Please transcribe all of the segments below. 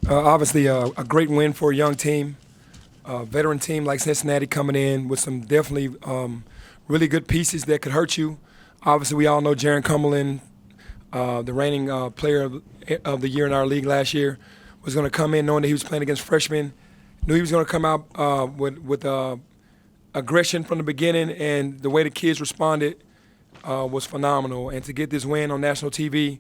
Obviously, a great win for a young team, a veteran team like Cincinnati coming in with some definitely really good pieces that could hurt you. Obviously, we all know Jaron Cumberland, the reigning player of the year in our league last year, was going to come in knowing that he was playing against freshmen, knew he was going to come out with aggression from the beginning, and the way the kids responded was phenomenal. And to get this win on national TV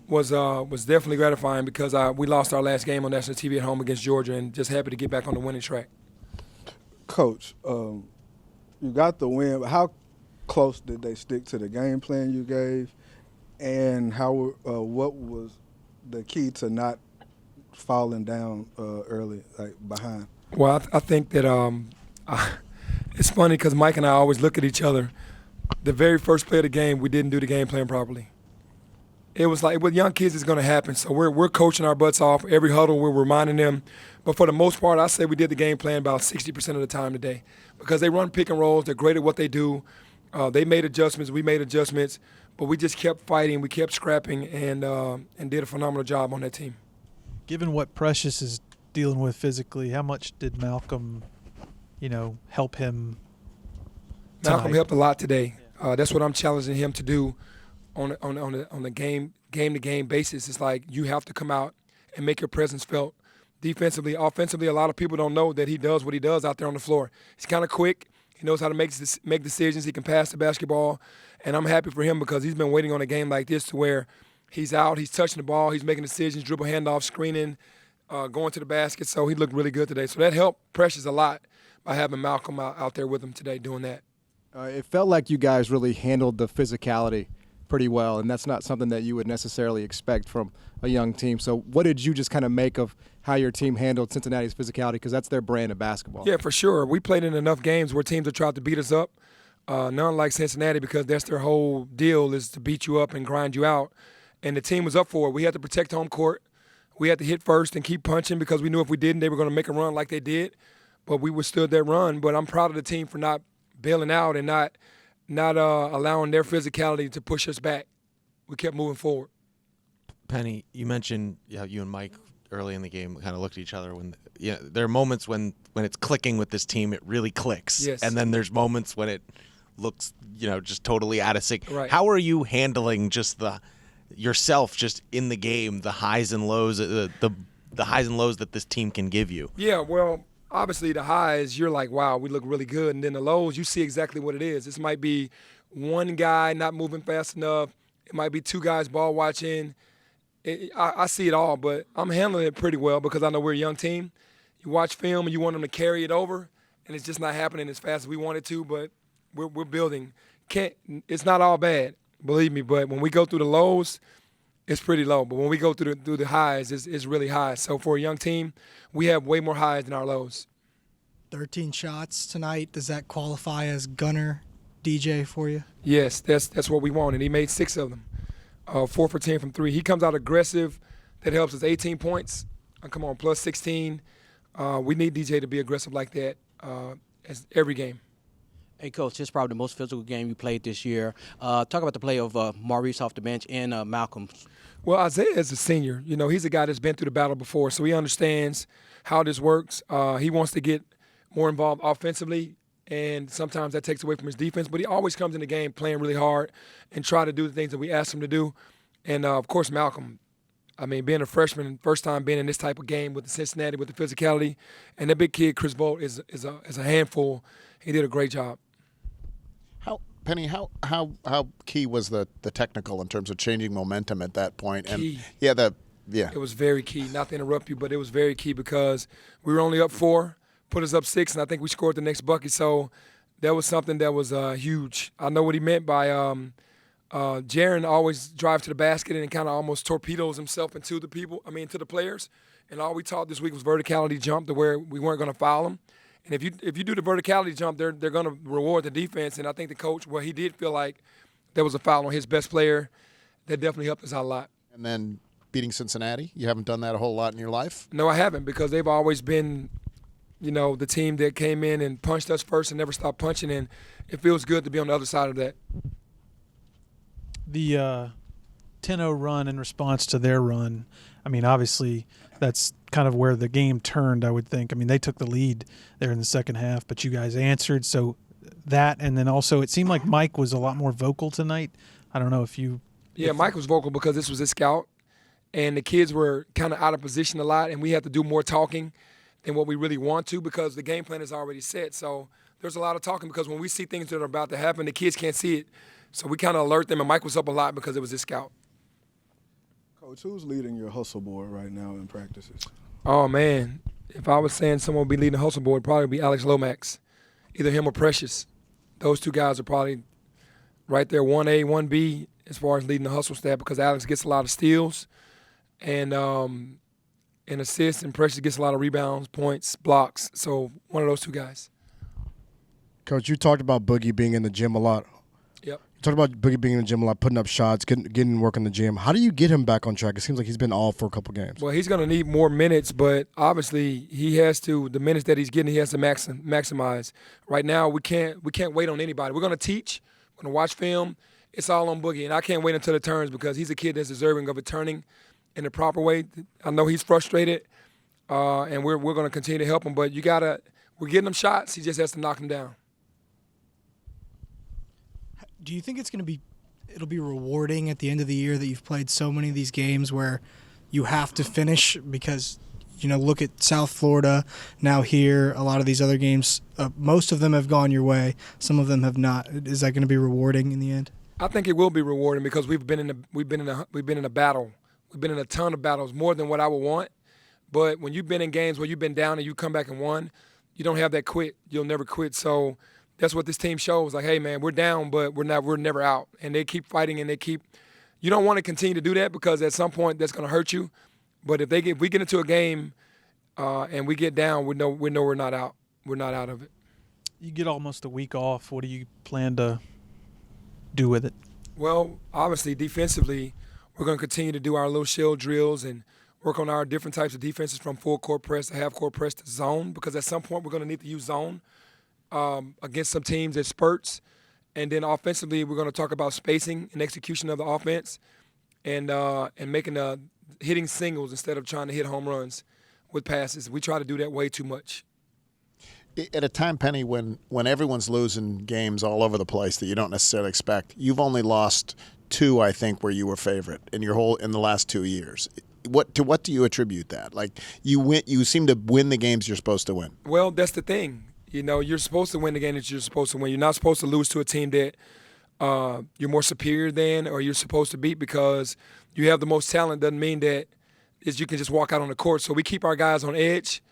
was definitely gratifying because we lost our last game on national TV at home against Georgia, and just happy to get back on the winning track. Coach, you got the win. How close did they stick to the game plan you gave, and what was the key to not falling down early, like behind? Well, I think that it's funny because Mike and I always look at each other. The very first play of the game, we didn't do the game plan properly. It was like with young kids, it's going to happen. So we're coaching our butts off. Every huddle, we're reminding them. But for the most part, I say we did the game plan about 60% of the time today because they run pick and rolls. They're great at what they do. They made adjustments. We made adjustments. But we just kept fighting. We kept scrapping and did a phenomenal job on that team. Given what Precious is dealing with physically, how much did Malcolm, help him tonight? Malcolm helped a lot today. That's what I'm challenging him to do on a game-to-game basis. It's like you have to come out and make your presence felt defensively. Offensively, a lot of people don't know that he does what he does out there on the floor. He's kind of quick. He knows how to make decisions. He can pass the basketball. And I'm happy for him because he's been waiting on a game like this to where he's out, he's touching the ball, he's making decisions, dribble handoff, screening, going to the basket. So he looked really good today. So that helped Precious a lot by having Malcolm out there with him today doing that. It felt like you guys really handled the physicality pretty well, and that's not something that you would necessarily expect from a young team. So what did you just kind of make of how your team handled Cincinnati's physicality, because that's their brand of basketball? Yeah, for sure. We played in enough games where teams have tried to beat us up, none like Cincinnati, because that's their whole deal is to beat you up and grind you out, and the team was up for it. We had to protect home court. We had to hit first and keep punching because we knew if we didn't, they were going to make a run like they did, but we withstood that run. But I'm proud of the team for not bailing out and not allowing their physicality to push us back. We kept moving forward. Penny, you mentioned you and Mike early in the game kind of looked at each other when there are moments when it's clicking with this team, it really clicks. Yes. And then there's moments when it looks just totally out of sync. Right. How are you handling just yourself just in the game, the highs and lows, the highs and lows that this team can give you? Yeah, well, obviously the highs, you're like, wow, we look really good. And then the lows, you see exactly what it is. This might be one guy not moving fast enough. It might be two guys ball watching. I see it all, but I'm handling it pretty well because I know we're a young team. You watch film and you want them to carry it over, and it's just not happening as fast as we want it to, but we're building. It's not all bad, believe me, but when we go through the lows, it's pretty low. But when we go through the highs, it's really high. So for a young team, we have way more highs than our lows. 13 shots tonight. Does that qualify as gunner DJ for you? Yes, that's what we want, and he made 6 of them. 4 for 10 from 3. He comes out aggressive. That helps us. 18 points. Come on, plus 16. We need DJ to be aggressive like that as every game. Hey, Coach, this is probably the most physical game you played this year. Talk about the play of Maurice off the bench and Malcolm. Well, Isaiah is a senior. He's a guy that's been through the battle before, so he understands how this works. He wants to get more involved offensively, and sometimes that takes away from his defense. But he always comes in the game playing really hard and try to do the things that we ask him to do. And, of course, Malcolm, being a freshman, first time being in this type of game with the Cincinnati, with the physicality, and that big kid, Chris Volt, is a handful. He did a great job. Penny, how key was the technical in terms of changing momentum at that point? Key. And It was very key. Not to interrupt you, but it was very key because we were only up 4, put us up 6, and I think we scored the next bucket. So that was something that was huge. I know what he meant by Jaron always drives to the basket and kind of almost torpedoes himself into the to the players. And all we taught this week was verticality jump to where we weren't going to foul him. And if you do the verticality jump, they're going to reward the defense. And I think the coach, he did feel like there was a foul on his best player. That definitely helped us out a lot. And then beating Cincinnati, you haven't done that a whole lot in your life? No, I haven't, because they've always been, the team that came in and punched us first and never stopped punching. And it feels good to be on the other side of that. The 10-0 run in response to their run, I mean, obviously that's kind of where the game turned, I would think. I mean, they took the lead there in the second half, but you guys answered. So that, and then also it seemed like Mike was a lot more vocal tonight. I don't know if you. Yeah, Mike was vocal because this was his scout, and the kids were kind of out of position a lot, and we had to do more talking than what we really want to because the game plan is already set. So there's a lot of talking because when we see things that are about to happen, the kids can't see it. So we kind of alert them, and Mike was up a lot because it was his scout. Coach, who's leading your hustle board right now in practices? Oh, man. If I was saying someone would be leading the hustle board, it'd probably be Alex Lomax. Either him or Precious. Those two guys are probably right there, 1A, 1B, as far as leading the hustle stat because Alex gets a lot of steals and assists, and Precious gets a lot of rebounds, points, blocks. So one of those two guys. Coach, you talked about Boogie being in the gym a lot. Yep. You talked about Boogie being in the gym a lot, putting up shots, getting work in the gym. How do you get him back on track? It seems like he's been off for a couple games. Well, he's going to need more minutes, but obviously he has to. The minutes that he's getting, he has to maximize. Right now, we can't wait on anybody. We're going to teach. We're going to watch film. It's all on Boogie, and I can't wait until it turns because he's a kid that's deserving of it turning in the proper way. I know he's frustrated, and we're going to continue to help him. But we're getting him shots. He just has to knock them down. Do you think it'll be rewarding at the end of the year that you've played so many of these games where you have to finish because, look at South Florida, now here, a lot of these other games, most of them have gone your way, some of them have not. Is that going to be rewarding in the end? I think it will be rewarding because we've been in a battle. We've been in a ton of battles, more than what I would want. But when you've been in games where you've been down and you come back and won, you don't have that quit. You'll never quit. So that's what this team shows. Like, hey, man, we're down, but we're never out. And they keep fighting, and you don't want to continue to do that because at some point that's going to hurt you. But if we get into a game and we get down, we know we're not out. We're not out of it. You get almost a week off. What do you plan to do with it? Well, obviously, defensively, we're going to continue to do our little shell drills and work on our different types of defenses from full court press to half court press to zone because at some point we're going to need to use zone against some teams at spurts. And then offensively, we're going to talk about spacing and execution of the offense and hitting singles instead of trying to hit home runs with passes. We try to do that way too much. At a time, Penny, when everyone's losing games all over the place that you don't necessarily expect, you've only lost 2, I think, where you were favorite in the last 2 years. What do you attribute that? Like you seem to win the games you're supposed to win. Well, that's the thing. You're supposed to win the game that you're supposed to win. You're not supposed to lose to a team that you're more superior than or you're supposed to beat because you have the most talent. Doesn't mean that you can just walk out on the court. So we keep our guys on edge.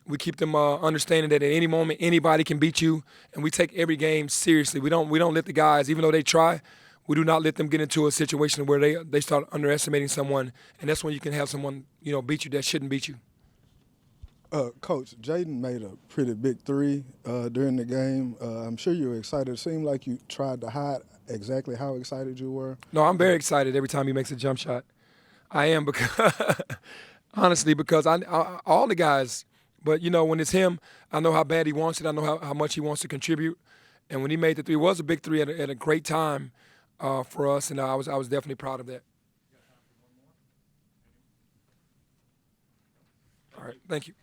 We keep them understanding that at any moment anybody can beat you, and we take every game seriously. We don't let the guys, even though they try, we do not let them get into a situation where they start underestimating someone, and that's when you can have someone beat you that shouldn't beat you. Coach, Jaden made a pretty big 3 during the game. I'm sure you were excited. It seemed like you tried to hide exactly how excited you were. No, I'm very excited every time he makes a jump shot. I am because honestly because I all the guys. But, when it's him, I know how bad he wants it. I know how much he wants to contribute. And when he made the 3, it was a big 3 at a great time for us, and I was definitely proud of that. All right, thank you.